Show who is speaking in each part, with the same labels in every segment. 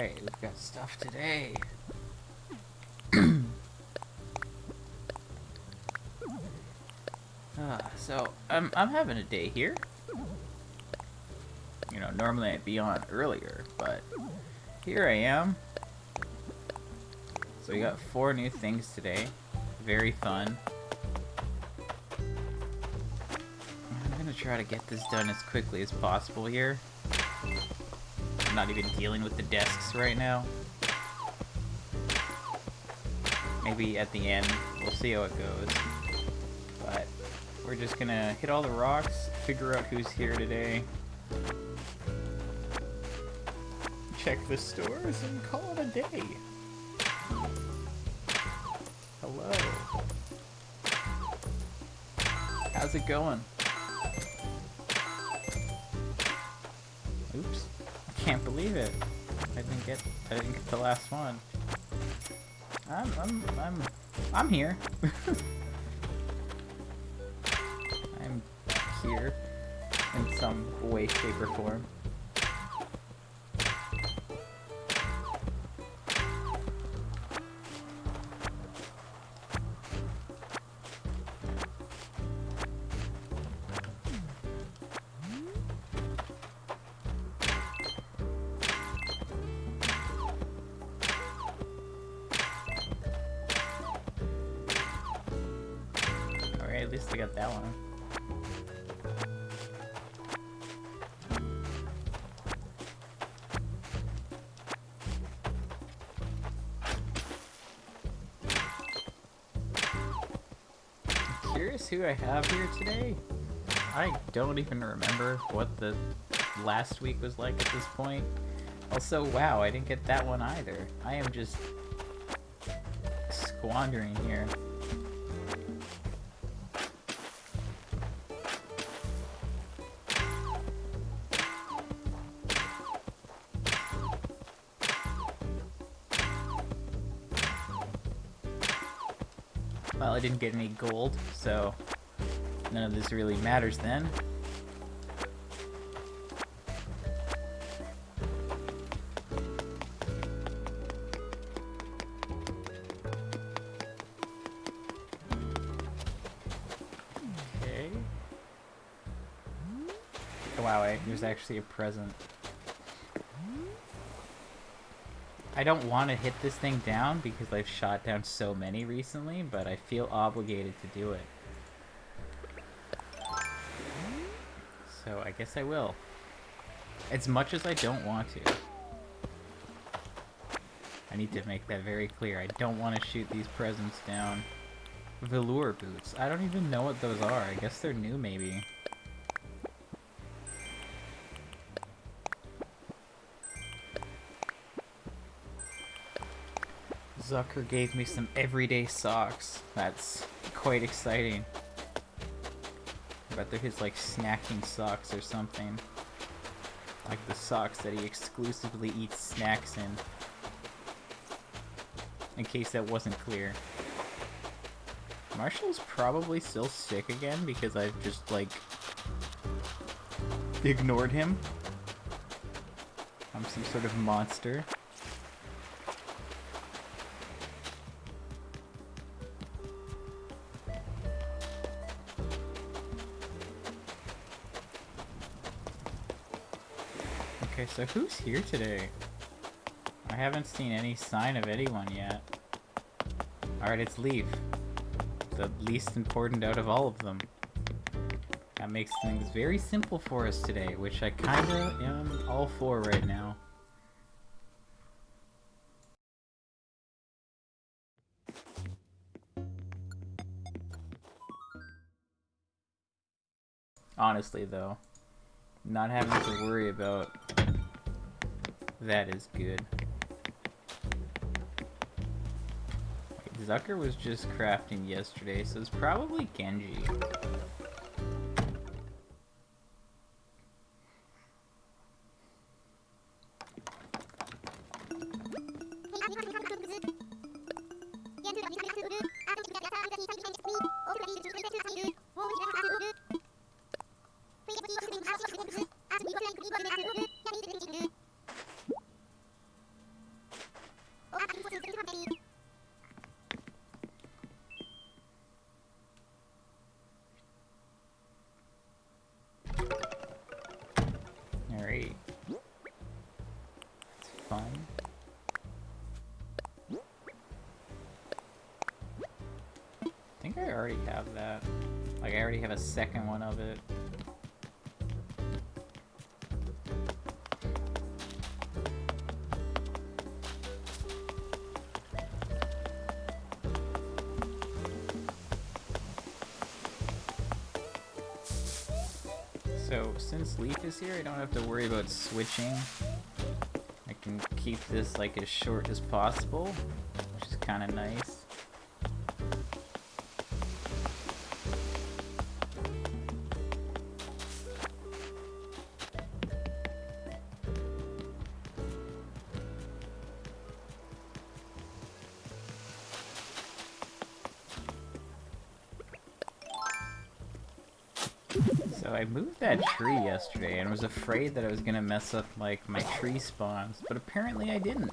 Speaker 1: Alright, we've got stuff today. So I'm having a day here. You know, normally I'd be on earlier, but here I am. So we got 4 new things today. Very fun. I'm gonna try to get this done as quickly as possible here. I'm not even dealing with the desks right now. Maybe at the end, we'll see how it goes. But we're just gonna hit all the rocks, figure out who's here today, check the stores, and call it a day. Hello. How's it going? Oops. I can't believe it. I didn't get the last one. I'm here. I'm here in some way, shape, or form. At least I got that one. I'm curious who I have here today. I don't even remember what the last week was like at this point. Also, wow, I didn't get that one either. I am just squandering here. Well, I didn't get any gold, so none of this really matters then. Okay. Oh, wow, there's actually a present. I don't want to hit this thing down because I've shot down so many recently, but I feel obligated to do it. So I guess I will. As much as I don't want to. I need to make that very clear. I don't want to shoot these presents down. Velour boots. I don't even know what those are. I guess they're new, maybe. Zucker gave me some everyday socks. That's quite exciting. I bet they're his, like, snacking socks or something. Like the socks that he exclusively eats snacks in. In case that wasn't clear. Marshall's probably still sick again because I've just, like, ignored him. I'm some sort of monster. Okay, so who's here today? I haven't seen any sign of anyone yet. Alright, it's Leaf. The least important out of all of them. That makes things very simple for us today, which I kinda am all for right now. Honestly, though, not having to worry about that is good. Zucker was just crafting yesterday, so it's probably Genji. think I already have that. Like, I already have a second one of it. So, since Leaf is here, I don't have to worry about switching. I can keep this like as short as possible, which is kind of nice. So I moved that tree yesterday and was afraid that I was gonna mess up like my tree spawns, but apparently I didn't.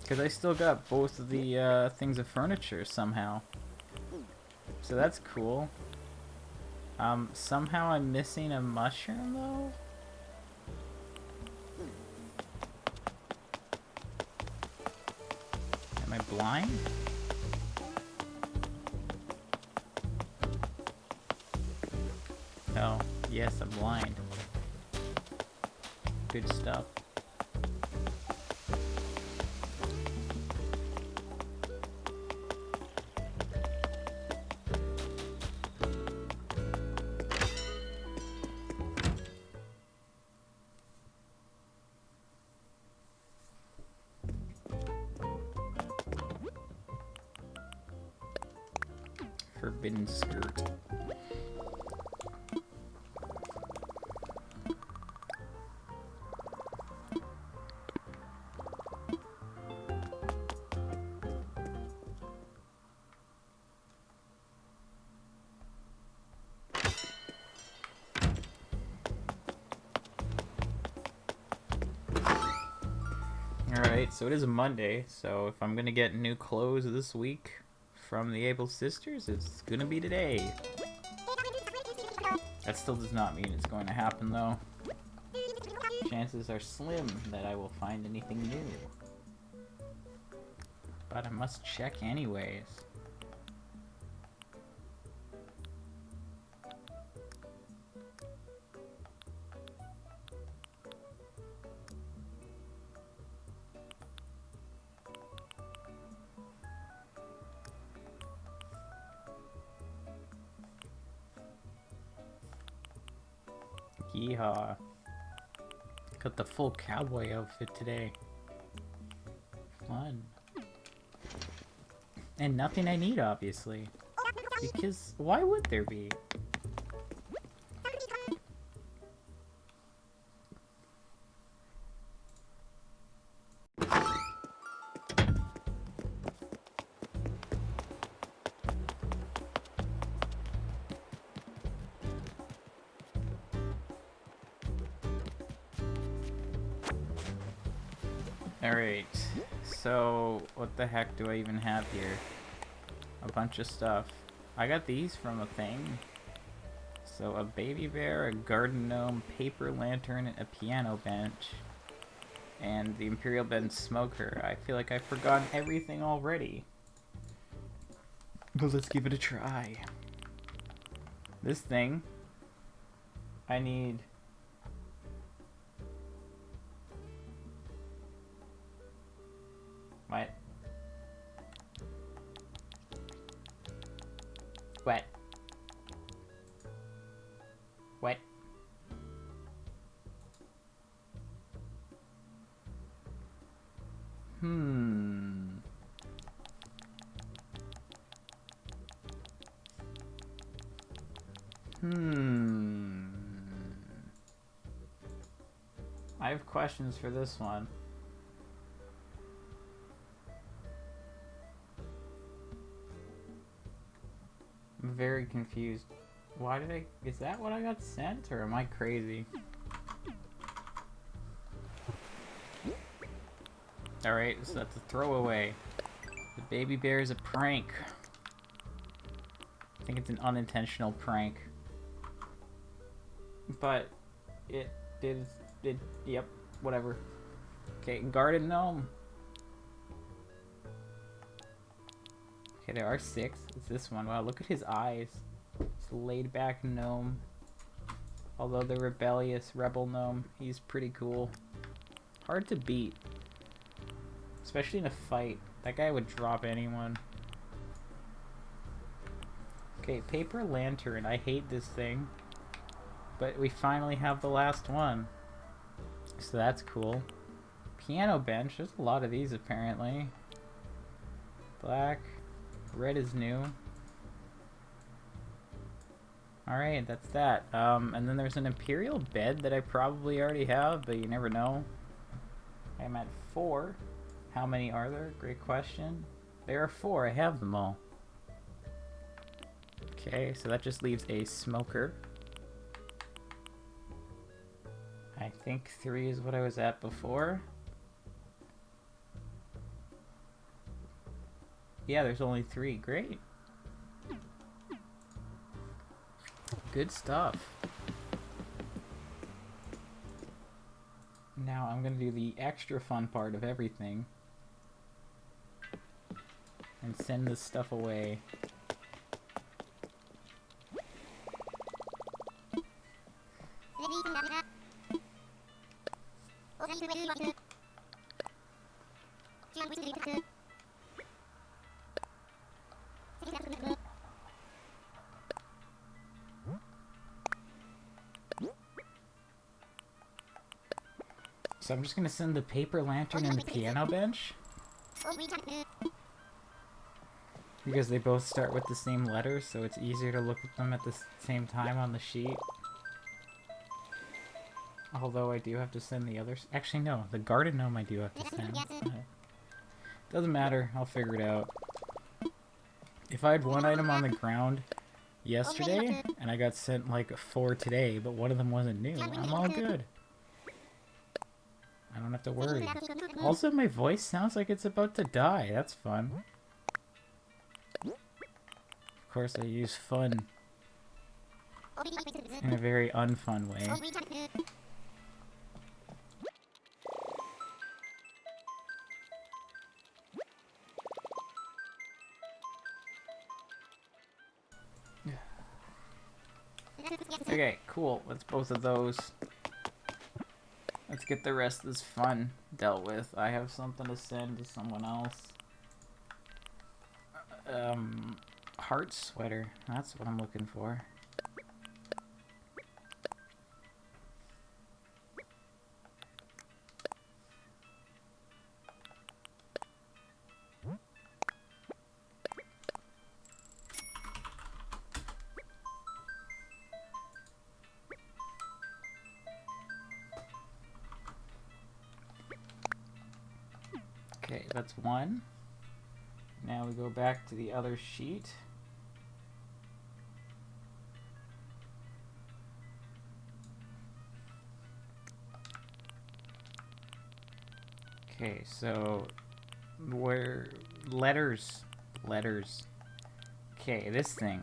Speaker 1: Because I still got both of the things of furniture somehow. So that's cool. Somehow I'm missing a mushroom though? Am I blind? Oh, yes, I'm blind. Good stuff. Forbidden skirt. Alright, so it is a Monday, so if I'm gonna get new clothes this week from the Able Sisters, it's gonna be today. That still does not mean it's going to happen, though. Chances are slim that I will find anything new. But I must check anyways. Yeehaw. Got the full cowboy outfit today. Fun. And nothing I need, obviously. Because why would there be? Alright, so what the heck do I even have here? A bunch of stuff. I got these from a thing. So a baby bear, a garden gnome, paper lantern, a piano bench, and the Imperial Bed smoker. I feel like I've forgotten everything already. But let's give it a try. This thing, I need... What? What? What? I have questions for this one. I'm very confused. Why did is that what I got sent, or am I crazy? Alright, so that's a throwaway. The baby bear is a prank. I think it's an unintentional prank. But it did, yep, whatever. Okay, garden gnome. Okay, there are 6. It's this one. Wow, look at his eyes. It's a laid-back gnome. Although the rebellious rebel gnome, he's pretty cool. Hard to beat. Especially in a fight. That guy would drop anyone. Okay, paper lantern. I hate this thing. But we finally have the last one. So that's cool. Piano bench. There's a lot of these apparently. Black. Red is new. Alright, that's that. And then there's an imperial bed that I probably already have, but you never know. I'm at 4. How many are there? Great question. There are 4. I have them all. Okay, so that just leaves a smoker. I think 3 is what I was at before. Yeah, there's only 3. Great. Good stuff. Now I'm gonna do the extra fun part of everything. And send this stuff away. So I'm just gonna send the paper lantern and the piano bench. Because they both start with the same letters, so it's easier to look at them at the same time on the sheet. Although I do have to send the others. Actually, no. The garden gnome I do have to send. Doesn't matter. I'll figure it out. If I had one item on the ground yesterday, and I got sent like 4 today, but one of them wasn't new, I'm all good. I don't have to worry. Also, my voice sounds like it's about to die. That's fun. Of course, I use fun in a very unfun way. Okay, cool. That's both of those. Let's get the rest of this fun dealt with. I have something to send to someone else. Heart sweater. That's what I'm looking for. Okay, that's 1. Now we go back to the other sheet. Okay, so where letters. Okay, this thing.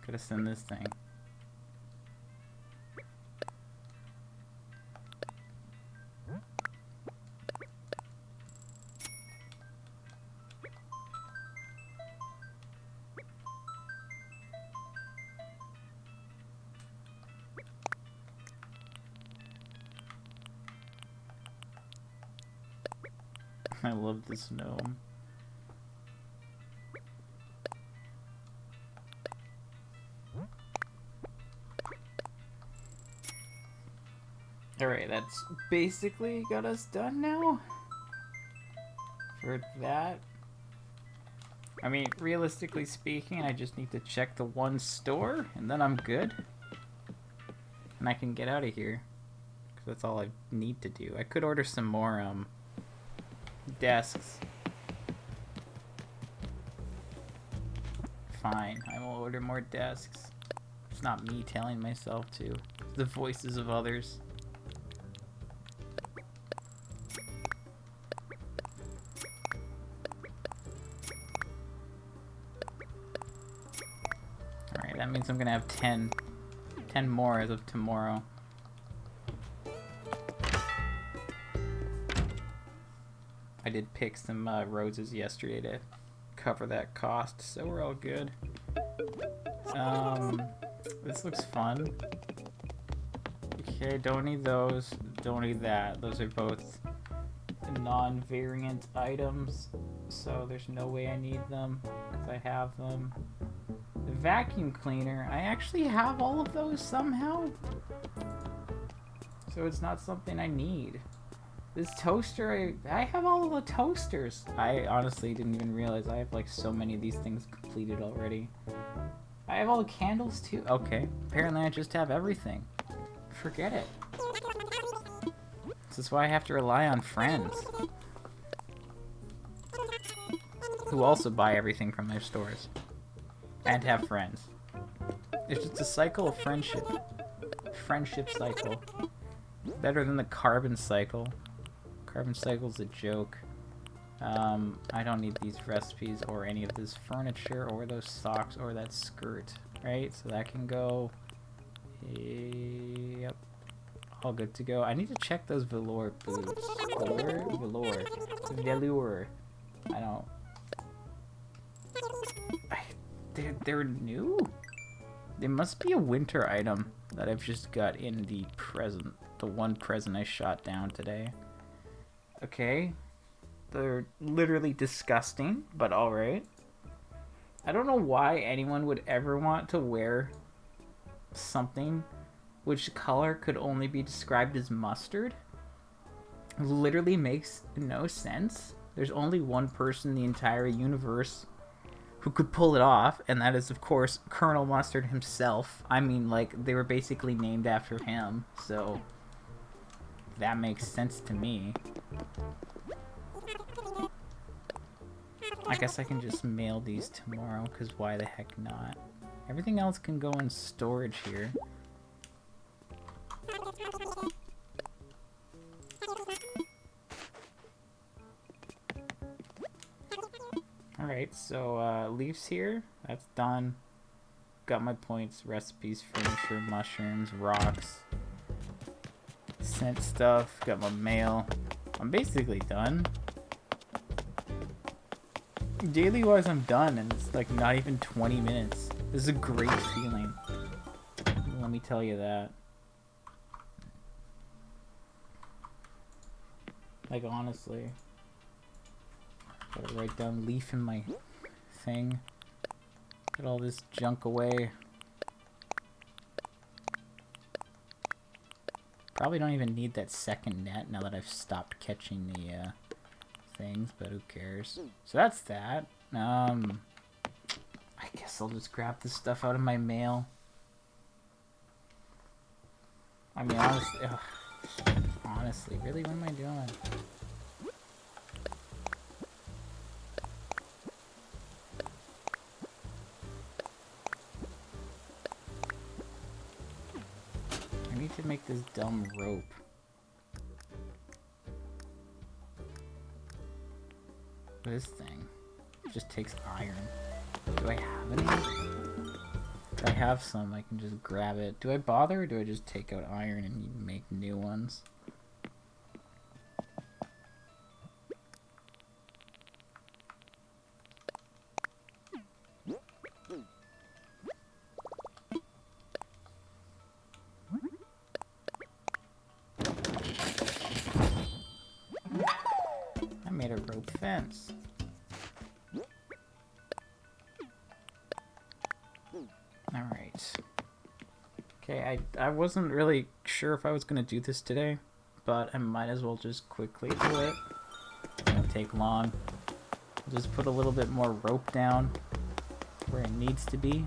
Speaker 1: Could have sent this thing. I love this gnome. Alright, that's basically got us done now. For that. I mean, realistically speaking, I just need to check the one store, and then I'm good. And I can get out of here. Because that's all I need to do. I could order some more, desks. Fine, I will order more desks. It's not me telling myself to. It's the voices of others. Alright, that means I'm gonna have 10 more as of tomorrow. I did pick some roses yesterday to cover that cost, so we're all good. This looks fun. Okay, don't need those. Don't need that. Those are both non-variant items, so there's no way I need them because I have them. The vacuum cleaner, I actually have all of those somehow, so it's not something I need. This toaster, I have all of the toasters. I honestly didn't even realize I have like so many of these things completed already. I have all the candles too. Okay, apparently I just have everything. Forget it. This is why I have to rely on friends who also buy everything from their stores and have friends. It's just a cycle of friendship. Friendship cycle. Better than the carbon cycle. Carbon cycle's a joke. I don't need these recipes or any of this furniture or those socks or that skirt, right? So that can go. Yep. All good to go. I need to check those velour boots. Velour. I don't. They're new? They must be a winter item that I've just got in the present. The one present I shot down today. Okay. They're literally disgusting, but alright. I don't know why anyone would ever want to wear something which color could only be described as mustard. Literally makes no sense. There's only one person in the entire universe who could pull it off, and that is, of course, Colonel Mustard himself. I mean, like, they were basically named after him, so that makes sense to me. I guess I can just mail these tomorrow, because why the heck not? Everything else can go in storage here. Alright, so leaves here. That's done. Got my points, recipes, furniture, mushrooms, rocks, scent stuff. Got my mail. I'm basically done. Daily wise, I'm done, and it's like not even 20 minutes. This is a great feeling. Let me tell you that. Like, honestly. Gotta write down leaf in my thing. Get all this junk away. Probably don't even need that second net now that I've stopped catching the things, but who cares? So that's that. I guess I'll just grab this stuff out of my mail. I mean, honestly, really, what am I doing? I need to make this dumb rope. This thing just takes iron. Do I have any? If I have some, I can just grab it. Do I bother, or do I just take out iron and make new ones? I made a rope fence. Alright. Okay, I wasn't really sure if I was going to do this today, but I might as well just quickly do it. It won't take long. I'll just put a little bit more rope down where it needs to be.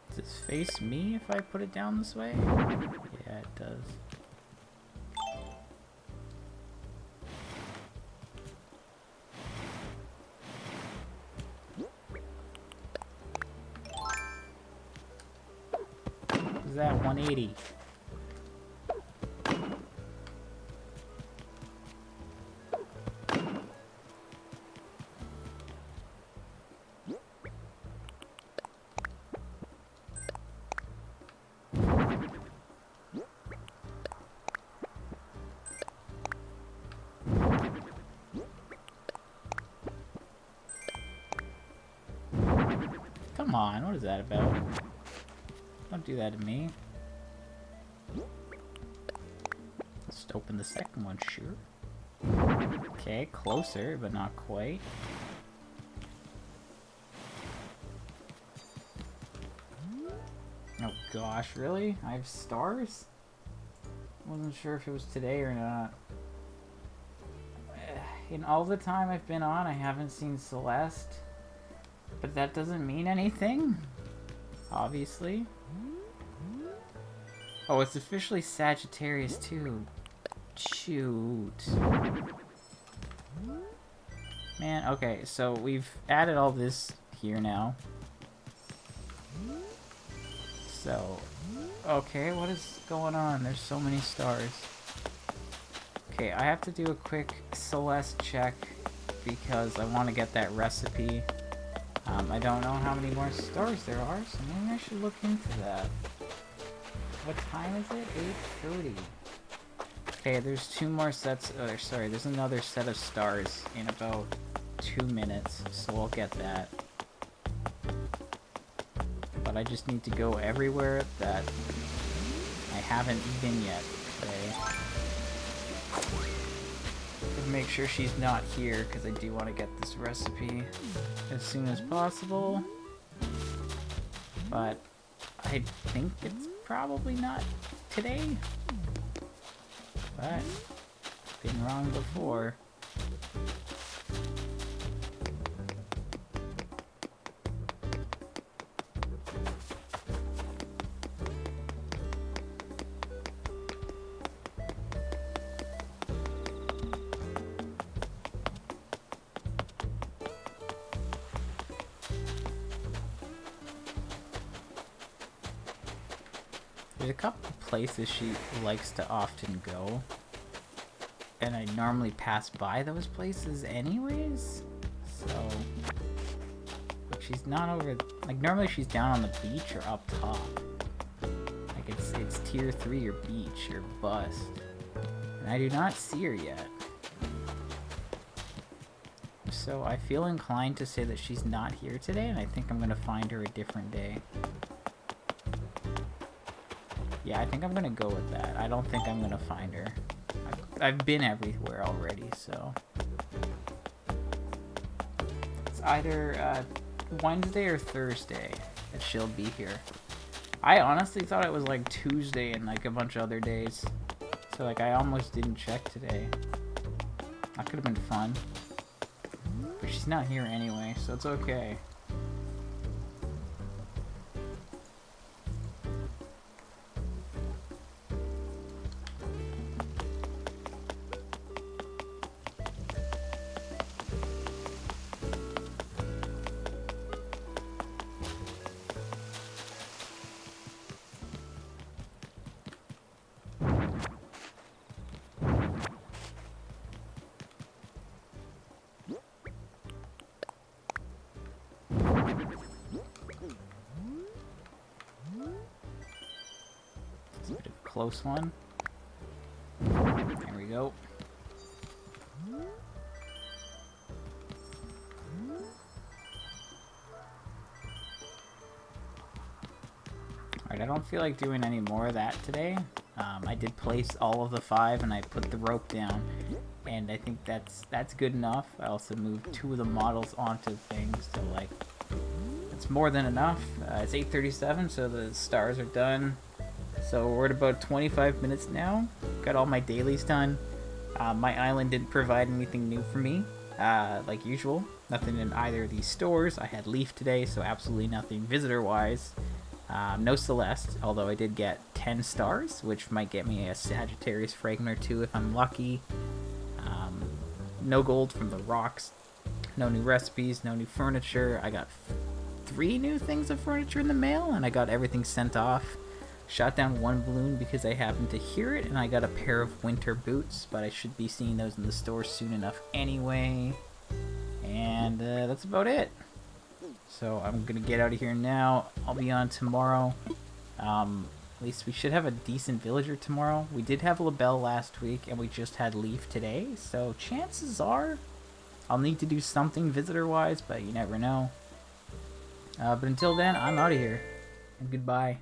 Speaker 1: Does this face me if I put it down this way? Yeah, it does. Is that 180? on, what is that about? Don't do that to me. Let's open the second one, sure. Okay, closer, but not quite. Oh gosh, really? I have stars? Wasn't sure if it was today or not. In all the time I've been on, I haven't seen Celeste. But that doesn't mean anything. Obviously. Oh, it's officially Sagittarius too. Shoot. Man, okay, so we've added all this here now. So, okay, what is going on? There's so many stars. Okay, I have to do a quick Celeste check because I want to get that recipe. I don't know how many more stars there are, so maybe I should look into that. What time is it? 8:30. Okay, there's two more sets, sorry, there's another set of stars in about 2 minutes, so I'll get that. But I just need to go everywhere that I haven't been yet today. To make sure she's not here, because I do want to get this recipe as soon as possible. But I think it's probably not today. But been wrong before. There's a couple places she likes to often go, and I normally pass by those places anyways, so, but she's not over, like normally she's down on the beach or up top, like it's tier 3 or beach or bust, and I do not see her yet, so I feel inclined to say that she's not here today, and I think I'm gonna find her a different day. Yeah, I think I'm gonna go with that. I don't think I'm gonna find her. I've been everywhere already, so. It's either Wednesday or Thursday that she'll be here. I honestly thought it was like Tuesday and like a bunch of other days. So like I almost didn't check today. That could have been fun. But she's not here anyway, so it's okay. Close one. There we go. Alright, I don't feel like doing any more of that today. I did place all of the 5 and I put the rope down, and I think that's good enough. I also moved 2 of the models onto things, so like it's more than enough. It's 8:37, so the stars are done. So we're at about 25 minutes now. Got all my dailies done. My island didn't provide anything new for me, like usual. Nothing in either of these stores. I had Leaf today, so absolutely nothing visitor-wise. No Celeste, although I did get 10 stars, which might get me a Sagittarius fragment or 2 if I'm lucky. No gold from the rocks. No new recipes, no new furniture. I got 3 new things of furniture in the mail, and I got everything sent off. Shot down 1 balloon because I happened to hear it, and I got a pair of winter boots, but I should be seeing those in the store soon enough anyway. And that's about it. So I'm gonna get out of here now. I'll be on tomorrow. At least we should have a decent villager tomorrow. We did have LaBelle last week, and we just had Leaf today, so chances are I'll need to do something visitor-wise, but you never know. But until then, I'm out of here. And goodbye.